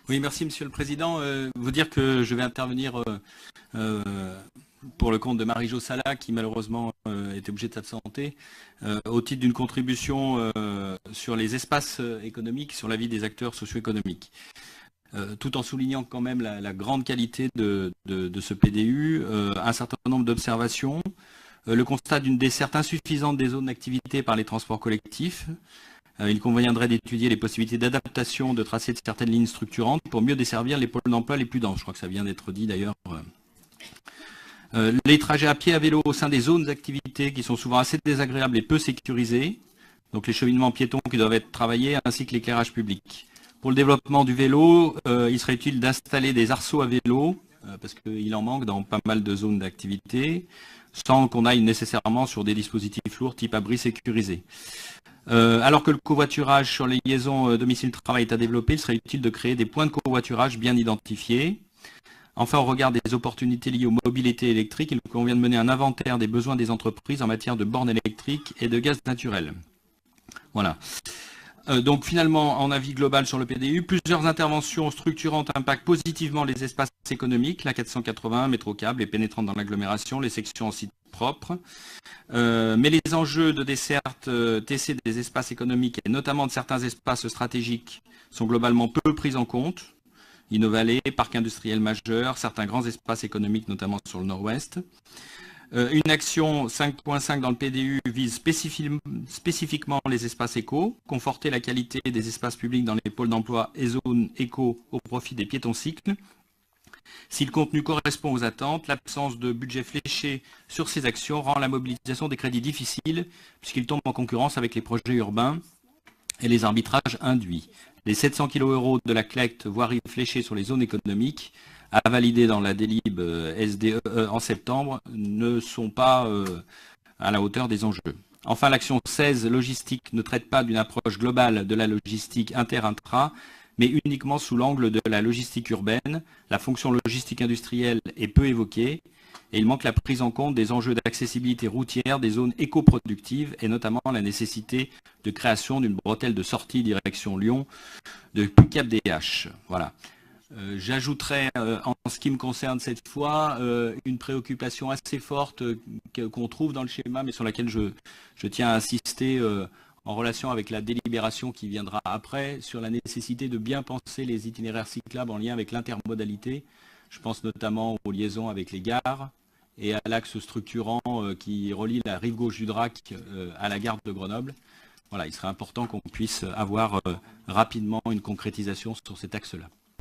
Oui, merci Monsieur le Président. Vous dire que je vais intervenir pour le compte de Marie-Jo Sala, qui malheureusement était obligée de s'absenter, au titre d'une contribution sur les espaces économiques, sur la vie des acteurs socio-économiques. Tout en soulignant quand même la grande qualité de ce PDU, un certain nombre d'observations, le constat d'une desserte insuffisante des zones d'activité par les transports collectifs. Il conviendrait d'étudier les possibilités d'adaptation de tracés de certaines lignes structurantes pour mieux desservir les pôles d'emploi les plus denses. Je crois que ça vient d'être dit d'ailleurs. Les trajets à pied, à vélo au sein des zones d'activité qui sont souvent assez désagréables et peu sécurisées. Donc les cheminements piétons qui doivent être travaillés ainsi que l'éclairage public. Pour le développement du vélo, il serait utile d'installer des arceaux à vélo parce qu'il en manque dans pas mal de zones d'activité sans qu'on aille nécessairement sur des dispositifs lourds type abri sécurisé. Alors que le covoiturage sur les liaisons domicile-travail est à développer, il serait utile de créer des points de covoiturage bien identifiés. Enfin, au regard des opportunités liées aux mobilités électriques, il convient de mener un inventaire des besoins des entreprises en matière de bornes électriques et de gaz naturel. Voilà. Donc finalement, en avis global sur le PDU, plusieurs interventions structurantes impactent positivement les espaces économiques, la 481, métro câble, les pénétrantes dans l'agglomération, les sections en site propre. Mais les enjeux de desserte TC des espaces économiques et notamment de certains espaces stratégiques sont globalement peu pris en compte. Innovallée, parc industriel majeur, certains grands espaces économiques, notamment sur le nord-ouest. Une action 5.5 dans le PDU vise spécifiquement les espaces éco, conforter la qualité des espaces publics dans les pôles d'emploi et zones éco au profit des piétons cycles. Si le contenu correspond aux attentes, l'absence de budget fléché sur ces actions rend la mobilisation des crédits difficile, puisqu'ils tombent en concurrence avec les projets urbains et les arbitrages induits. Les 700 kg de la CLECT, voirie fléchée sur les zones économiques, à valider dans la délib SDE en septembre, ne sont pas à la hauteur des enjeux. Enfin, l'action 16, logistique, ne traite pas d'une approche globale de la logistique inter-intra, mais uniquement sous l'angle de la logistique urbaine. La fonction logistique industrielle est peu évoquée, et il manque la prise en compte des enjeux d'accessibilité routière des zones éco-productives, et notamment la nécessité de création d'une bretelle de sortie direction Lyon depuis Cap DH. Voilà. J'ajouterais, en ce qui me concerne cette fois, une préoccupation assez forte qu'on trouve dans le schéma, mais sur laquelle je tiens à insister en relation avec la délibération qui viendra après, sur la nécessité de bien penser les itinéraires cyclables en lien avec l'intermodalité. Je pense notamment aux liaisons avec les gares et à l'axe structurant qui relie la rive gauche du Drac à la gare de Grenoble. Voilà, il serait important qu'on puisse avoir rapidement une concrétisation sur cet axe-là.